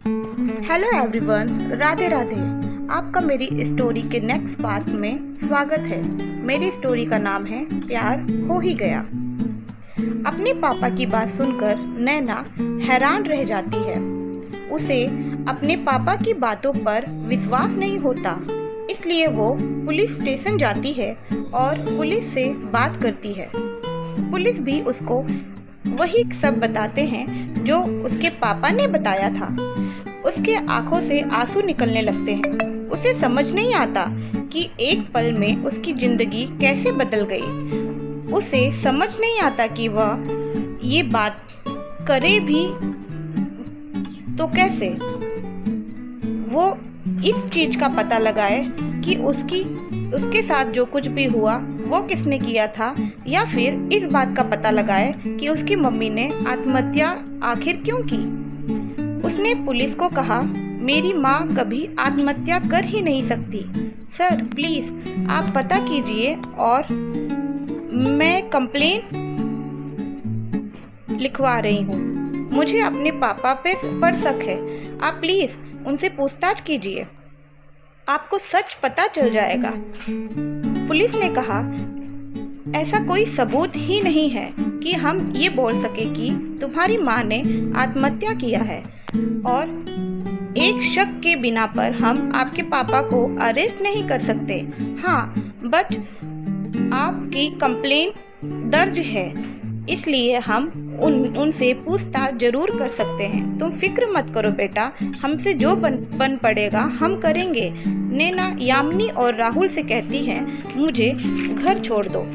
Hello everyone, Radhe Radhe. आपका मेरी story के नेक्स्ट पार्ट में स्वागत है। मेरी स्टोरी का नाम है प्यार हो ही गया। अपने पापा की बात सुनकर नैना हैरान रह जाती है। उसे अपने पापा की बातों पर विश्वास नहीं होता, इसलिए वो पुलिस स्टेशन जाती है और पुलिस से बात करती है। पुलिस भी उसको वही सब बताते हैं जो उसके पापा ने बताया था। उसके आंखों से आंसू निकलने लगते हैं। उसे समझ नहीं आता कि एक पल में उसकी जिंदगी कैसे बदल गई। उसे समझ नहीं आता कि वह ये बात करे भी तो कैसे। वो इस चीज का पता लगाए कि उसके साथ जो कुछ भी हुआ वो किसने किया था, या फिर इस बात का पता लगाए कि उसकी मम्मी ने आत्महत्या आखिर क्यों की। उसने पुलिस को कहा, मेरी माँ कभी आत्महत्या कर ही नहीं सकती। सर प्लीज आप पता कीजिए और मैं कंप्लेन लिखवा रही हूँ। मुझे अपने पापा पर शक है। आप प्लीज उनसे पूछताछ कीजिए, आपको सच पता चल जाएगा। पुलिस ने कहा, ऐसा कोई सबूत ही नहीं है कि हम ये बोल सके कि तुम्हारी माँ ने आत्महत्या किया है, और एक शक के बिना पर हम आपके पापा को अरेस्ट नहीं कर सकते। हाँ, बट आपकी कंप्लेन दर्ज है, इसलिए हम उनसे पूछताछ जरूर कर सकते हैं। तुम फिक्र मत करो बेटा, हमसे जो बन पड़ेगा हम करेंगे। नैना यामिनी और राहुल से कहती है, मुझे घर छोड़ दो।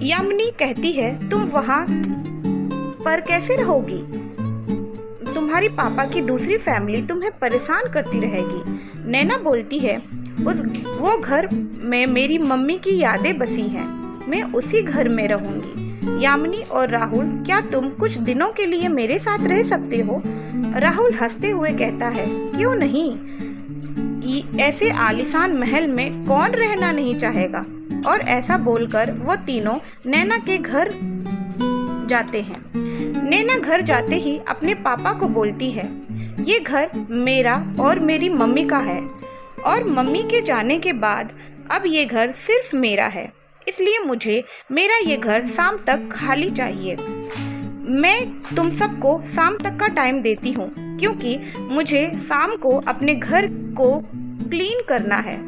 यामिनी कहती है, तुम वहाँ पर कैसे रहोगी? तुम्हारी पापा की दूसरी फैमिली तुम्हें परेशान करती रहेगी। नैना बोलती है, वो घर में मेरी मम्मी की यादें बसी हैं, मैं उसी घर में रहूंगी। यामिनी और राहुल, क्या तुम कुछ दिनों के लिए मेरे साथ रह सकते हो? राहुल हंसते हुए कहता है, क्यों नहीं, ऐसे आलीशान महल में कौन रहना नहीं चाहेगा। और ऐसा बोलकर वो तीनों नैना के घर जाते हैं। नैना घर जाते ही अपने पापा को बोलती है, ये घर मेरा और मेरी मम्मी का है, और मम्मी के जाने के बाद अब ये घर सिर्फ मेरा है, इसलिए मुझे मेरा ये घर शाम तक खाली चाहिए। मैं तुम सबको शाम तक का टाइम देती हूँ, क्योंकि मुझे शाम को अपने घर को क्लीन करना है।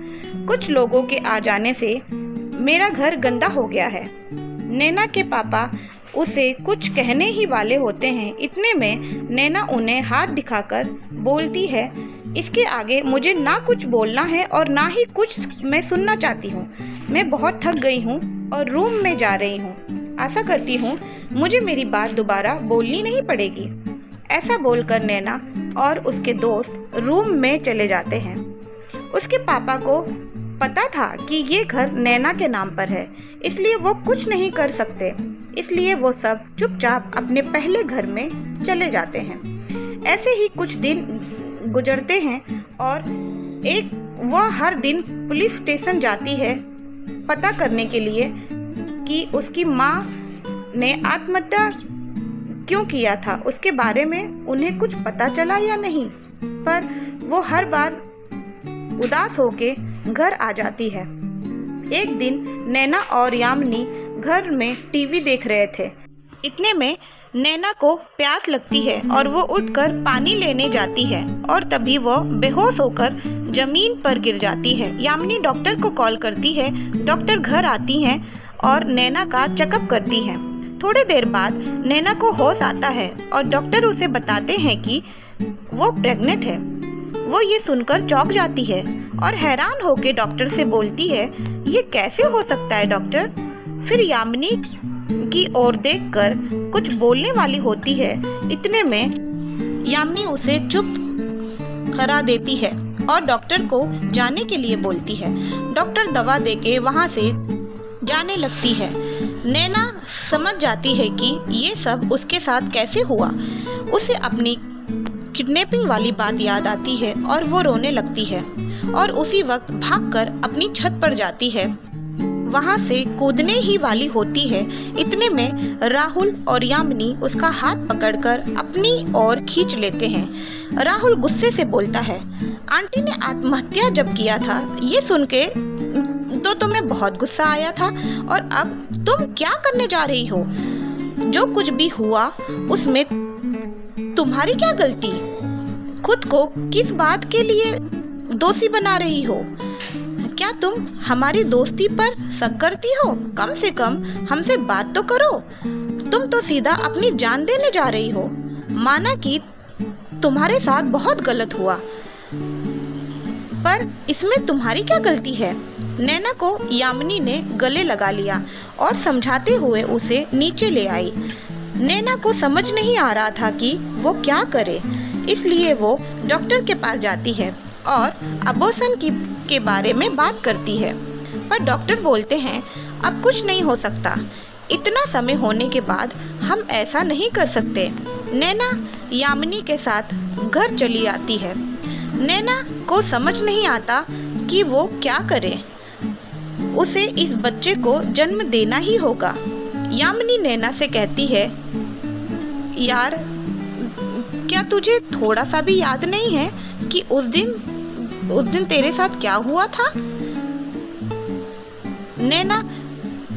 कुछ लोगों के आ जाने से मेरा घर गंदा हो गया है। नैना के पापा उसे कुछ कहने ही वाले होते हैं, इतने में नैना उन्हें हाथ दिखाकर बोलती है, इसके आगे मुझे ना कुछ बोलना है और ना ही कुछ मैं सुनना चाहती हूँ। मैं बहुत थक गई हूँ और रूम में जा रही हूँ। आशा करती हूँ मुझे मेरी बात दोबारा बोलनी नहीं पड़ेगी। ऐसा बोलकर नैना और उसके दोस्त रूम में चले जाते हैं। उसके पापा को पता था कि ये घर नैना के नाम पर है, इसलिए वो कुछ नहीं कर सकते, इसलिए वो सब चुपचाप अपने पहले घर में चले जाते हैं। ऐसे ही कुछ दिन गुजरते हैं और वह हर दिन पुलिस स्टेशन जाती है पता करने के लिए कि उसकी माँ ने आत्महत्या क्यों किया था, उसके बारे में उन्हें कुछ पता चला या नहीं। पर वो हर बार उदास होके घर आ जाती है। एक दिन नैना और यामिनी घर में टीवी देख रहे थे। इतने में नैना को प्यास लगती है और वो उठकर पानी लेने जाती है, और तभी वो बेहोश होकर जमीन पर गिर जाती है। यामिनी डॉक्टर को कॉल करती है। डॉक्टर घर आती हैं और नैना का चेकअप करती हैं। थोड़ी देर बाद नैना को होश आता है और डॉक्टर उसे बताते हैं कि वो प्रेग्नेंट है। वो ये सुनकर चौंक जाती है और हैरान होकर डॉक्टर से बोलती है, ये कैसे हो सकता है डॉक्टर? फिर यामिनी की ओर देखकर कुछ बोलने वाली होती है। इतने में यामिनी उसे चुप करा देती है और डॉक्टर को जाने के लिए बोलती है। डॉक्टर दवा देके वहाँ से जाने लगती है। नैना समझ जाती है कि ये सब उसके साथ कैसे हुआ। उसे अपनी किडनैपिंग वाली बात याद आती है और वो रोने लगती है, और उसी वक्त भागकर अपनी छत पर जाती है। वहाँ से कूदने ही वाली होती है, इतने में राहुल और यामिनी उसका हाथ पकड़कर अपनी ओर खींच लेते हैं। राहुल गुस्से से बोलता है, आंटी ने आत्महत्या जब किया था ये सुन के तो तुम्हें बहुत गुस्सा आया था, और अब तुम क्या करने जा रही हो? जो कुछ भी हुआ उसमें तुम्हारी क्या गलती? खुद को किस बात के लिए दोषी बना रही हो? क्या तुम हमारी दोस्ती पर शक करती हो? कम से कम हमसे बात तो करो। तुम तो सीधा अपनी जान देने जा रही हो। माना कि तुम्हारे साथ बहुत गलत हुआ, पर इसमें तुम्हारी क्या गलती है? नैना को यामिनी ने गले लगा लिया और समझाते हुए उसे नीचे ले आई। नैना को समझ नहीं आ रहा था कि वो क्या करे, इसलिए वो डॉक्टर के पास जाती है और अबॉर्शन के बारे में बात करती है। पर डॉक्टर बोलते हैं, अब कुछ नहीं हो सकता, इतना समय होने के बाद हम ऐसा नहीं कर सकते। नैना यामिनी के साथ घर चली आती है। नैना को समझ नहीं आता कि वो क्या करे। उसे इस बच्चे को जन्म देना ही होगा। यामिनी नैना से कहती है, यार क्या तुझे थोड़ा सा भी याद नहीं है कि उस दिन तेरे साथ क्या हुआ था? नैना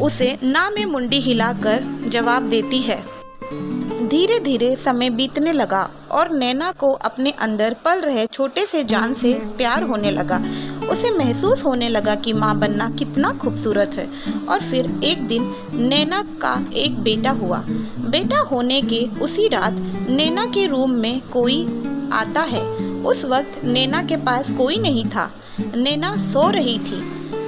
उसे ना में मुंडी हिलाकर जवाब देती है। धीरे धीरे समय बीतने लगा और नैना को अपने अंदर पल रहे छोटे से जान से प्यार होने लगा। उसे महसूस होने लगा कि माँ बनना कितना खूबसूरत है। और फिर एक दिन नैना का एक बेटा हुआ। बेटा होने के उसी रात नैना के रूम में कोई आता है। उस वक्त नैना के पास कोई नहीं था। नैना सो रही थी।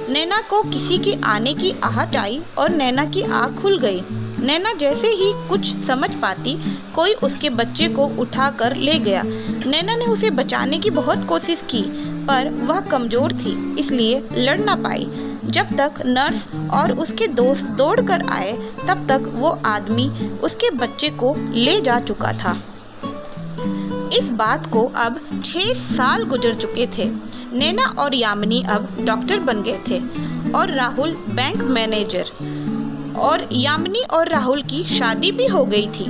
नैना को किसी के आने की आहट आई और नैना की आँख खुल गई। नैना जैसे ही कुछ समझ पाती, कोई उसके बच्चे को उठाकर ले गया। नैना ने उसे बचाने की बहुत कोशिश की, पर वह कमज़ोर थी, इसलिए लड़ ना पाई। जब तक नर्स और उसके दोस्त दौड़कर आए, तब तक वो आदमी उसके बच्चे को ले जा चुका था। इस बात को अब 6 साल गुजर चुके थे। नैना और यामिनी अब डॉक्टर बन गए थे और राहुल बैंक मैनेजर। और यामिनी और राहुल की शादी भी हो गई थी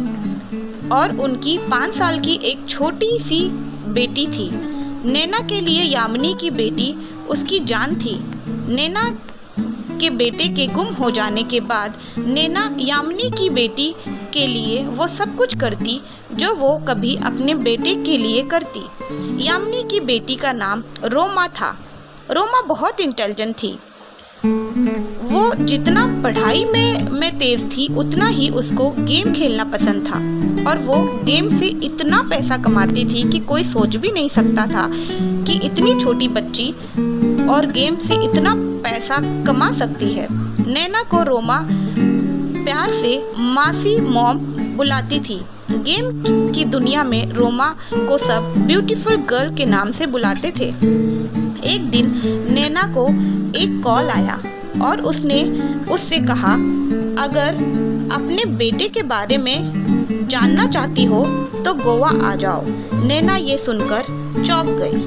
और उनकी 5 साल की एक छोटी सी बेटी थी। नैना के लिए यामिनी की बेटी उसकी जान थी। नैना के बेटे के गुम हो जाने के बाद नैना यामिनी की बेटी के लिए वो सब कुछ करती जो वो कभी अपने बेटे के लिए करती। यामिनी की बेटी का नाम रोमा था। रोमा बहुत इंटेलिजेंट थी। वो जितना पढ़ाई में तेज थी, उतना ही उसको गेम खेलना पसंद था और वो गेम से इतना पैसा कमाती थी कि कोई सोच भी नहीं सकता था कि इतनी छोटी बच्ची और गेम से इतना पैसा कमा सकती है। नैना को रोमा प्यार से मासी मॉम बुलाती थी। गेम की दुनिया में रोमा को सब ब्यूटीफुल गर्ल के नाम से बुलाते थे। एक दिन नैना को एक कॉल आया और उसने उससे कहा, अगर अपने बेटे के बारे में जानना चाहती हो तो गोवा आ जाओ। नैना ये सुनकर चौंक गई।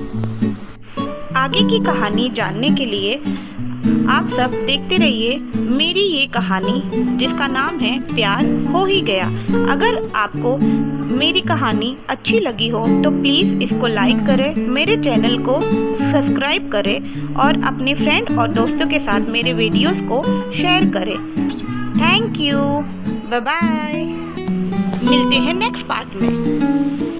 आगे की कहानी जानने के लिए आप सब देखते रहिए मेरी ये कहानी, जिसका नाम है प्यार हो ही गया। अगर आपको मेरी कहानी अच्छी लगी हो तो प्लीज़ इसको लाइक करें, मेरे चैनल को सब्सक्राइब करें और अपने फ्रेंड और दोस्तों के साथ मेरे वीडियोस को शेयर करें। Thank you, bye bye. मिलते हैं नेक्स्ट पार्ट में।